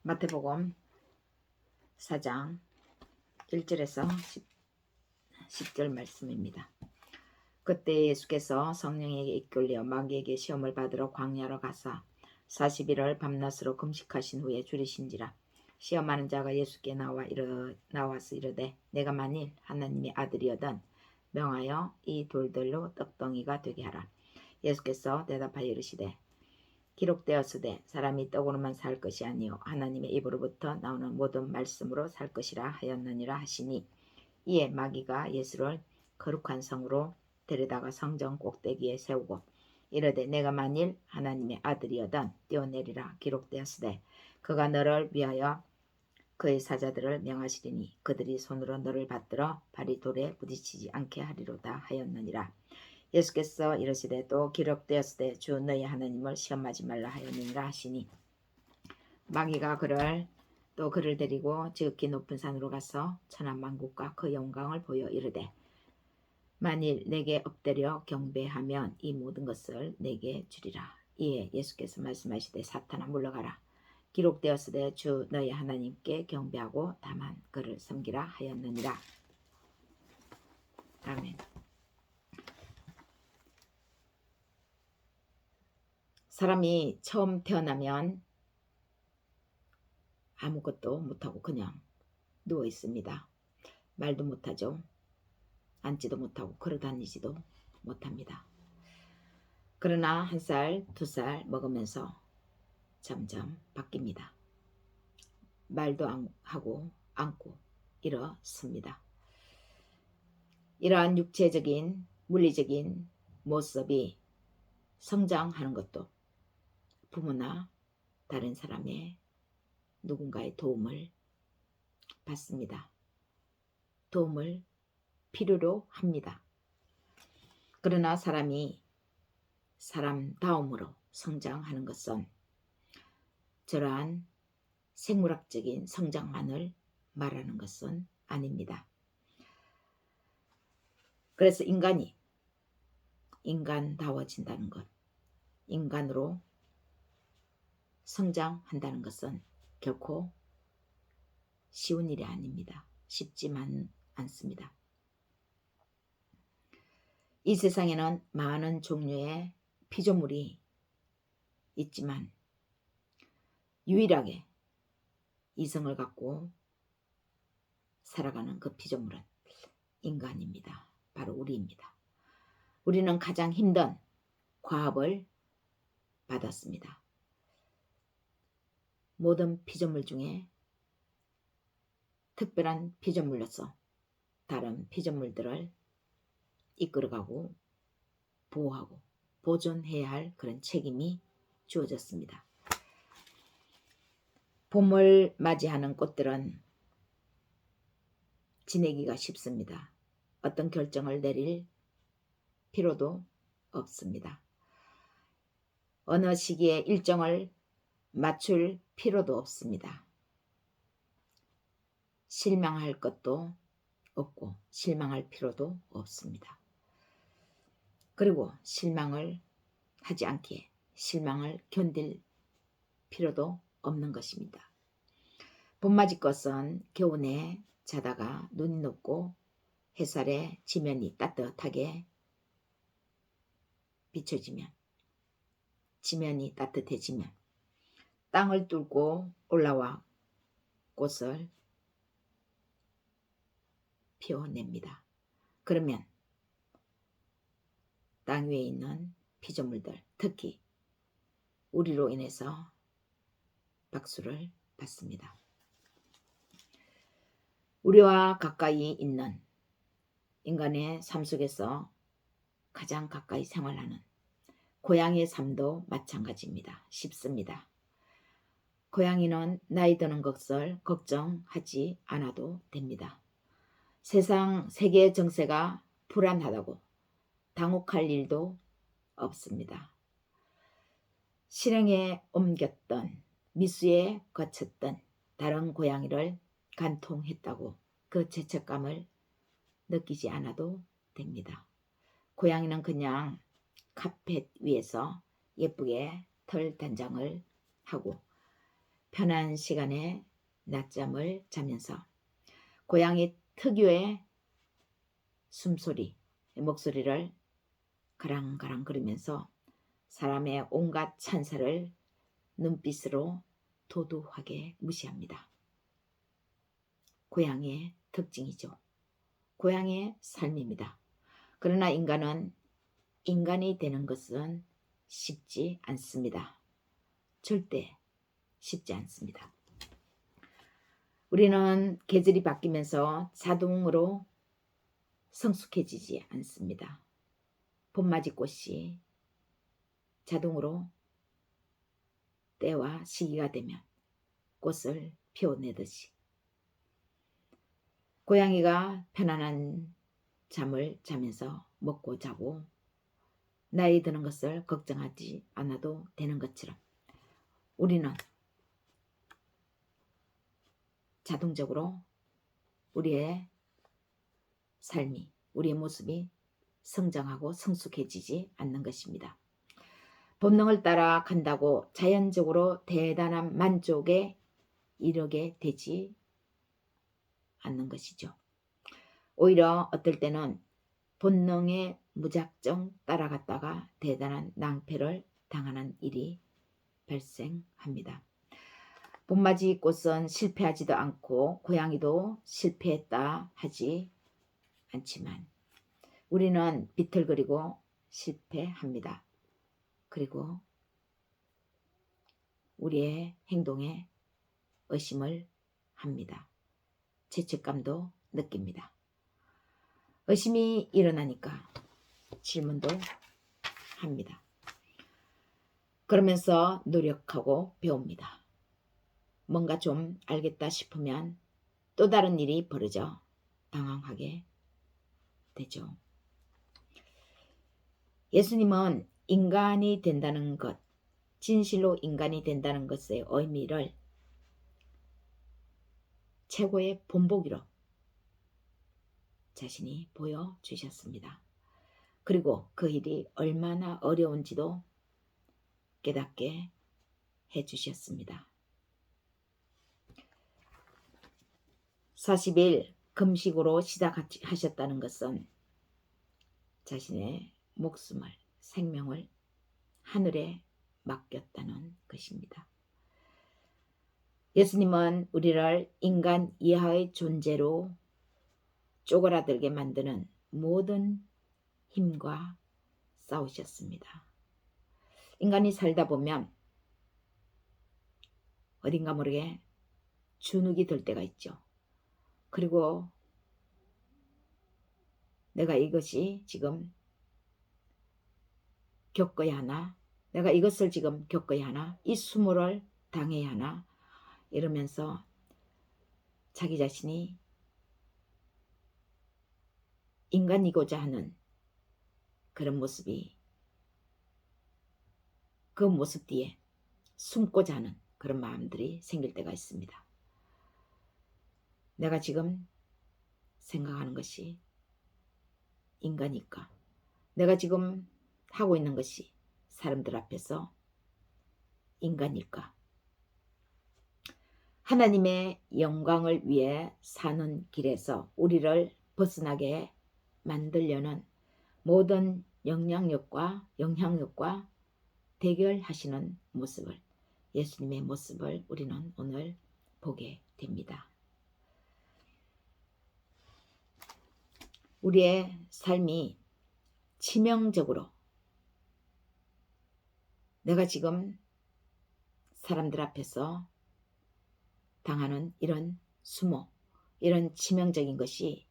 마태복음 4장 1절에서 10절 말씀입니다. 그때 예수께서 성령에게 이끌려 마귀에게 시험을 받으러 광야로 가사 40일을 밤낮으로 금식하신 후에 줄이신지라. 시험하는 자가 예수께 나와서 이르되 내가 만일 하나님의 아들이여든 명하여 이 돌들로 떡덩이가 되게 하라. 예수께서 대답하여 이르시되 기록되었으되 사람이 떡으로만 살 것이 아니요 하나님의 입으로부터 나오는 모든 말씀으로 살 것이라 하였느니라 하시니, 이에 마귀가 예수를 거룩한 성으로 데려다가 성전 꼭대기에 세우고 이르되 내가 만일 하나님의 아들이여든 뛰어내리라. 기록되었으되 그가 너를 위하여 그의 사자들을 명하시리니 그들이 손으로 너를 받들어 발이 돌에 부딪히지 않게 하리로다 하였느니라. 예수께서 이르시되 또 기록되었으되 주 너희 하나님을 시험하지 말라 하였느니라 하시니, 마귀가 그를 데리고 지극히 높은 산으로 가서 천하만국과 그 영광을 보여 이르되 만일 내게 엎드려 경배하면 이 모든 것을 내게 주리라. 이에 예수께서 말씀하시되 사탄아 물러가라. 기록되었으되 주 너희 하나님께 경배하고 다만 그를 섬기라 하였느니라. 아멘. 사람이 처음 태어나면 아무것도 못하고 그냥 누워 있습니다. 말도 못하죠. 앉지도 못하고 걸어다니지도 못합니다. 그러나 1살, 2살 먹으면서 점점 바뀝니다. 말도 하고 앉고 일어섭니다. 이러한 육체적인 물리적인 모습이 성장하는 것도 부모나 다른 사람의 누군가의 도움을 받습니다. 도움을 필요로 합니다. 그러나 사람이 사람다움으로 성장하는 것은 저러한 생물학적인 성장만을 말하는 것은 아닙니다. 그래서 인간이 인간다워진다는 것, 인간으로 성장한다는 것은 결코 쉬운 일이 아닙니다. 쉽지만 않습니다. 이 세상에는 많은 종류의 피조물이 있지만 유일하게 이성을 갖고 살아가는 그 피조물은 인간입니다. 바로 우리입니다. 우리는 가장 힘든 과업을 받았습니다. 모든 피조물 중에 특별한 피조물로서 다른 피조물들을 이끌어가고 보호하고 보존해야 할 그런 책임이 주어졌습니다. 봄을 맞이하는 꽃들은 지내기가 쉽습니다. 어떤 결정을 내릴 필요도 없습니다. 어느 시기에 일정을 맞출 필요도 없습니다. 실망할 것도 없고 실망할 필요도 없습니다. 그리고 실망을 하지 않기에 실망을 견딜 필요도 없는 것입니다. 봄맞이 꽃은 겨우내 자다가 눈이 녹고 햇살에 지면이 따뜻하게 비춰지면, 지면이 따뜻해지면 땅을 뚫고 올라와 꽃을 피워냅니다. 그러면 땅 위에 있는 피조물들, 특히 우리로 인해서 박수를 받습니다. 우리와 가까이 있는 인간의 삶 속에서 가장 가까이 생활하는 고양이의 삶도 마찬가지입니다. 쉽습니다. 고양이는 나이 드는 것을 걱정하지 않아도 됩니다. 세계 정세가 불안하다고 당혹할 일도 없습니다. 실행에 옮겼던 미수에 거쳤던 다른 고양이를 간통했다고 그 죄책감을 느끼지 않아도 됩니다. 고양이는 그냥 카펫 위에서 예쁘게 털 단장을 하고 편한 시간에 낮잠을 자면서 고양이 특유의 숨소리, 목소리를 가랑가랑 거리면서 사람의 온갖 찬사를 눈빛으로 도도하게 무시합니다. 고양이의 특징이죠. 고양이의 삶입니다. 그러나 인간은 인간이 되는 것은 쉽지 않습니다. 절대 쉽지 않습니다. 우리는 계절이 바뀌면서 자동으로 성숙해지지 않습니다. 봄맞이꽃이 자동으로 때와 시기가 되면 꽃을 피워내듯이 고양이가 편안한 잠을 자면서 먹고 자고 나이 드는 것을 걱정하지 않아도 되는 것처럼 우리는 자동적으로 우리의 삶이, 우리의 모습이 성장하고 성숙해지지 않는 것입니다. 본능을 따라 간다고 자연적으로 대단한 만족에 이르게 되지 않는 것이죠. 오히려 어떨 때는 본능에 무작정 따라갔다가 대단한 낭패를 당하는 일이 발생합니다. 봄맞이 꽃은 실패하지도 않고 고양이도 실패했다 하지 않지만 우리는 비틀거리고 실패합니다. 그리고 우리의 행동에 의심을 합니다. 죄책감도 느낍니다. 의심이 일어나니까 질문도 합니다. 그러면서 노력하고 배웁니다. 뭔가 좀 알겠다 싶으면 또 다른 일이 벌어져 당황하게 되죠. 예수님은 인간이 된다는 것, 진실로 인간이 된다는 것의 의미를 최고의 본보기로 자신이 보여주셨습니다. 그리고 그 일이 얼마나 어려운지도 깨닫게 해주셨습니다. 40일 금식으로 시작하셨다는 것은 자신의 목숨을, 생명을 하늘에 맡겼다는 것입니다. 예수님은 우리를 인간 이하의 존재로 쪼그라들게 만드는 모든 힘과 싸우셨습니다. 인간이 살다 보면 어딘가 모르게 주눅이 들 때가 있죠. 그리고 내가 이것이 지금 겪어야 하나? 내가 이것을 지금 겪어야 하나? 이 수모를 당해야 하나? 이러면서 자기 자신이 인간이고자 하는 그런 모습이 그 모습 뒤에 숨고자 하는 그런 마음들이 생길 때가 있습니다. 내가 지금 생각하는 것이 인간일까? 내가 지금 하고 있는 것이 사람들 앞에서 인간일까? 하나님의 영광을 위해 사는 길에서 우리를 벗어나게 만들려는 모든 영향력과 대결하시는 모습을, 예수님의 모습을 우리는 오늘 보게 됩니다. 우리의 삶이 치명적으로 내가 지금 사람들 앞에서 당하는 이런 수모, 이런 치명적인 것이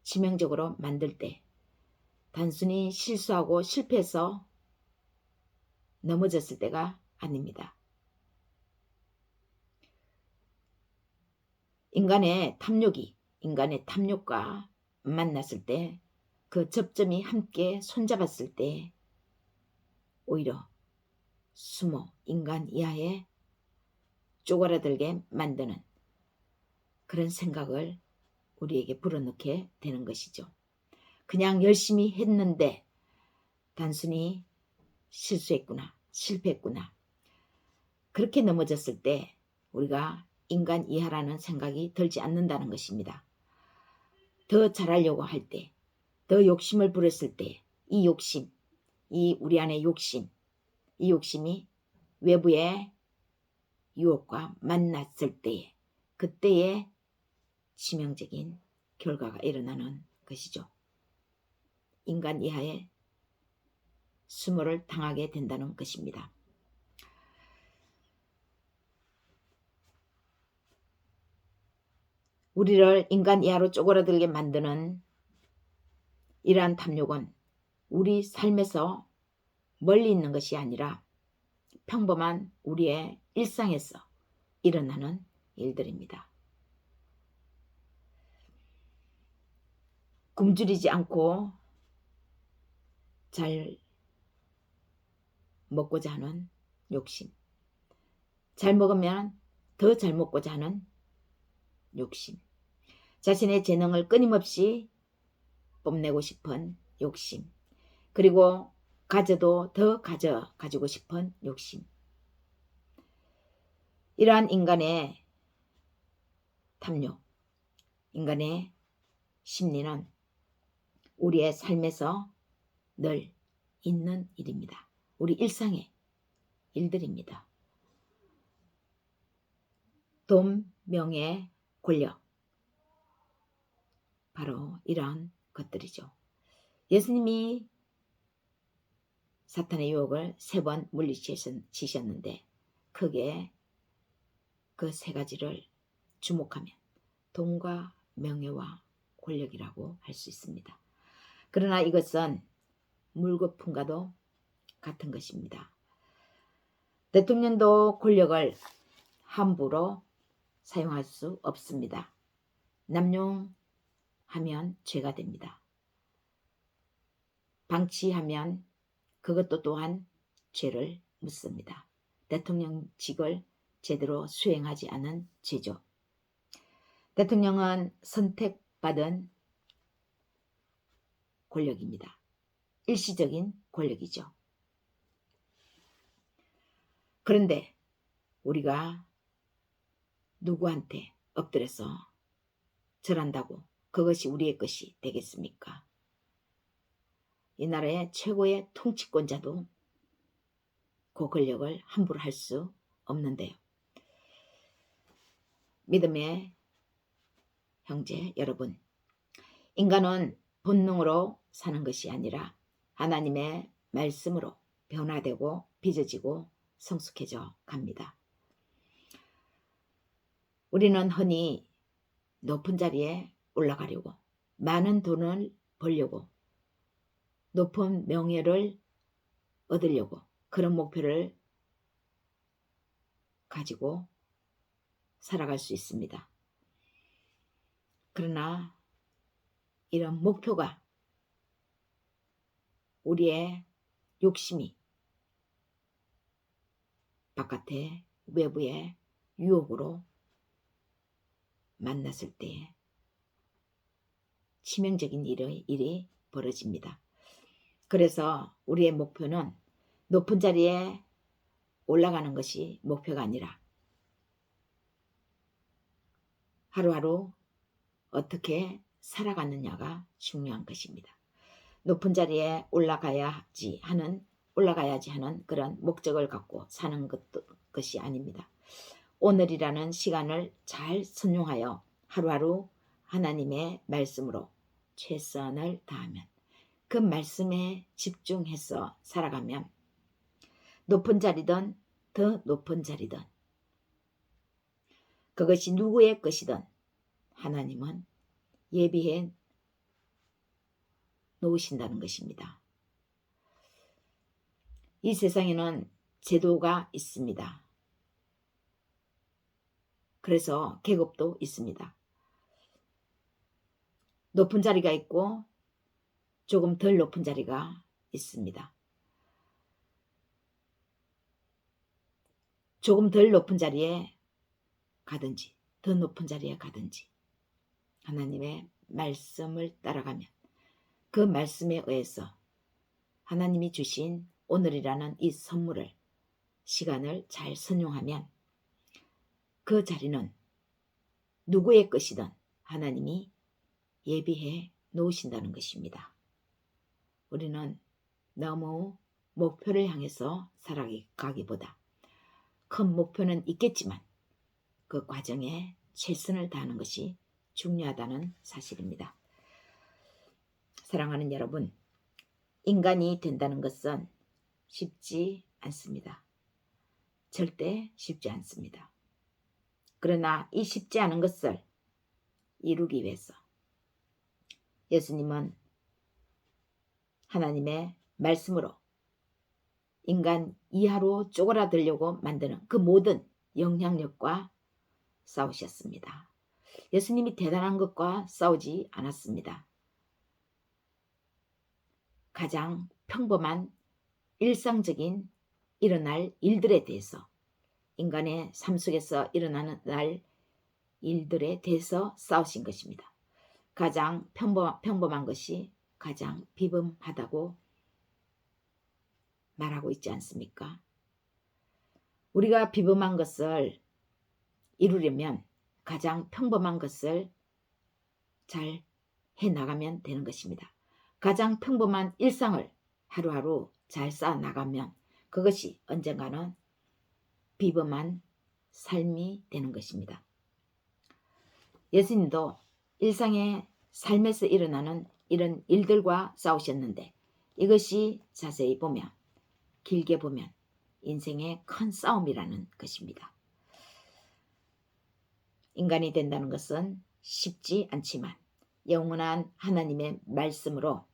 치명적으로 만들 때 단순히 실수하고 실패해서 넘어졌을 때가 아닙니다. 인간의 탐욕과 만났을 때, 그 접점이 함께 손잡았을 때 오히려 수모, 인간 이하에 쪼그라들게 만드는 그런 생각을 우리에게 불어넣게 되는 것이죠. 그냥 열심히 했는데 단순히 실수했구나, 실패했구나, 그렇게 넘어졌을 때 우리가 인간 이하라는 생각이 들지 않는다는 것입니다. 더 잘하려고 할 때, 더 욕심을 부렸을 때, 이 욕심, 이 우리 안의 욕심, 이 욕심이 외부의 유혹과 만났을 때에, 그때에 치명적인 결과가 일어나는 것이죠. 인간 이하의 수모를 당하게 된다는 것입니다. 우리를 인간 이하로 쪼그라들게 만드는 이러한 탐욕은 우리 삶에서 멀리 있는 것이 아니라 평범한 우리의 일상에서 일어나는 일들입니다. 굶주리지 않고 잘 먹고자 하는 욕심, 잘 먹으면 더 잘 먹고자 하는 욕심, 자신의 재능을 끊임없이 뽐내고 싶은 욕심, 그리고 가져도 더 가지고 싶은 욕심. 이러한 인간의 탐욕, 인간의 심리는 우리의 삶에서 늘 있는 일입니다. 우리 일상의 일들입니다. 돈, 명예, 권력, 바로 이러한 것들이죠. 예수님이 사탄의 유혹을 3번 물리치셨는데 크게 그 3가지를 주목하면 돈과 명예와 권력이라고 할 수 있습니다. 그러나 이것은 물거품과도 같은 것입니다. 대통령도 권력을 함부로 사용할 수 없습니다. 남용하면 죄가 됩니다. 방치하면 그것도 또한 죄를 묻습니다. 대통령직을 제대로 수행하지 않은 죄죠. 대통령은 선택받은 권력입니다. 일시적인 권력이죠. 그런데 우리가 누구한테 엎드려서 절한다고 그것이 우리의 것이 되겠습니까? 이 나라의 최고의 통치권자도 그 권력을 함부로 할 수 없는데요. 믿음의 형제 여러분, 인간은 본능으로 사는 것이 아니라 하나님의 말씀으로 변화되고 빚어지고 성숙해져 갑니다. 우리는 흔히 높은 자리에 올라가려고, 많은 돈을 벌려고, 높은 명예를 얻으려고 그런 목표를 가지고 살아갈 수 있습니다. 그러나 이런 목표가 우리의 욕심이 바깥의 외부의 유혹으로 만났을 때 치명적인 일이 벌어집니다. 그래서 우리의 목표는 높은 자리에 올라가는 것이 목표가 아니라 하루하루 어떻게 살아가느냐가 중요한 것입니다. 높은 자리에 올라가야지 하는 그런 목적을 갖고 사는 것이 아닙니다. 오늘이라는 시간을 잘 선용하여 하루하루 하나님의 말씀으로 최선을 다하면, 그 말씀에 집중해서 살아가면 높은 자리든 더 높은 자리든 그것이 누구의 것이든 하나님은 예비해 놓으신다는 것입니다. 이 세상에는 제도가 있습니다. 그래서 계급도 있습니다. 높은 자리가 있고 조금 덜 높은 자리가 있습니다. 조금 덜 높은 자리에 가든지 더 높은 자리에 가든지 하나님의 말씀을 따라가면, 그 말씀에 의해서 하나님이 주신 오늘이라는 이 선물을, 시간을 잘 선용하면 그 자리는 누구의 것이든 하나님이 예비해 놓으신다는 것입니다. 우리는 너무 목표를 향해서 살아가기보다 큰 목표는 있겠지만 그 과정에 최선을 다하는 것이 중요하다는 사실입니다. 사랑하는 여러분, 인간이 된다는 것은 쉽지 않습니다. 절대 쉽지 않습니다. 그러나 이 쉽지 않은 것을 이루기 위해서 예수님은 하나님의 말씀으로 인간 이하로 쪼그라들려고 만드는 그 모든 영향력과 싸우셨습니다. 예수님이 대단한 것과 싸우지 않았습니다. 가장 평범한 일상적인 일어날 일들에 대해서, 인간의 삶 속에서 일어나는 날 일들에 대해서 싸우신 것입니다. 가장 평범한 것이 가장 비범하다고 말하고 있지 않습니까? 우리가 비범한 것을 이루려면 가장 평범한 것을 잘 해나가면 되는 것입니다. 가장 평범한 일상을 하루하루 잘 쌓아나가면 그것이 언젠가는 비범한 삶이 되는 것입니다. 예수님도 일상의 삶에서 일어나는 이런 일들과 싸우셨는데 이것이 자세히 보면, 길게 보면 인생의 큰 싸움이라는 것입니다. 인간이 된다는 것은 쉽지 않지만 영원한 하나님의 말씀으로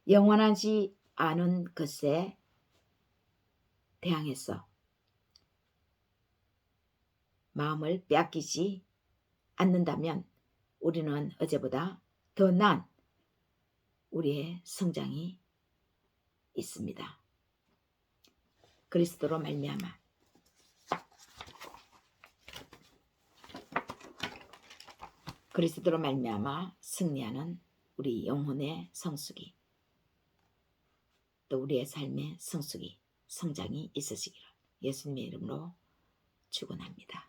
영원하지 않은 것에 대항해서 마음을 빼앗기지 않는다면 우리는 어제보다 더 나은 우리의 성장이 있습니다. 그리스도로 말미암아 승리하는 우리 영혼의 성숙이, 또 우리의 삶의 성숙이, 성장이 있으시기를 예수님의 이름으로 축원합니다.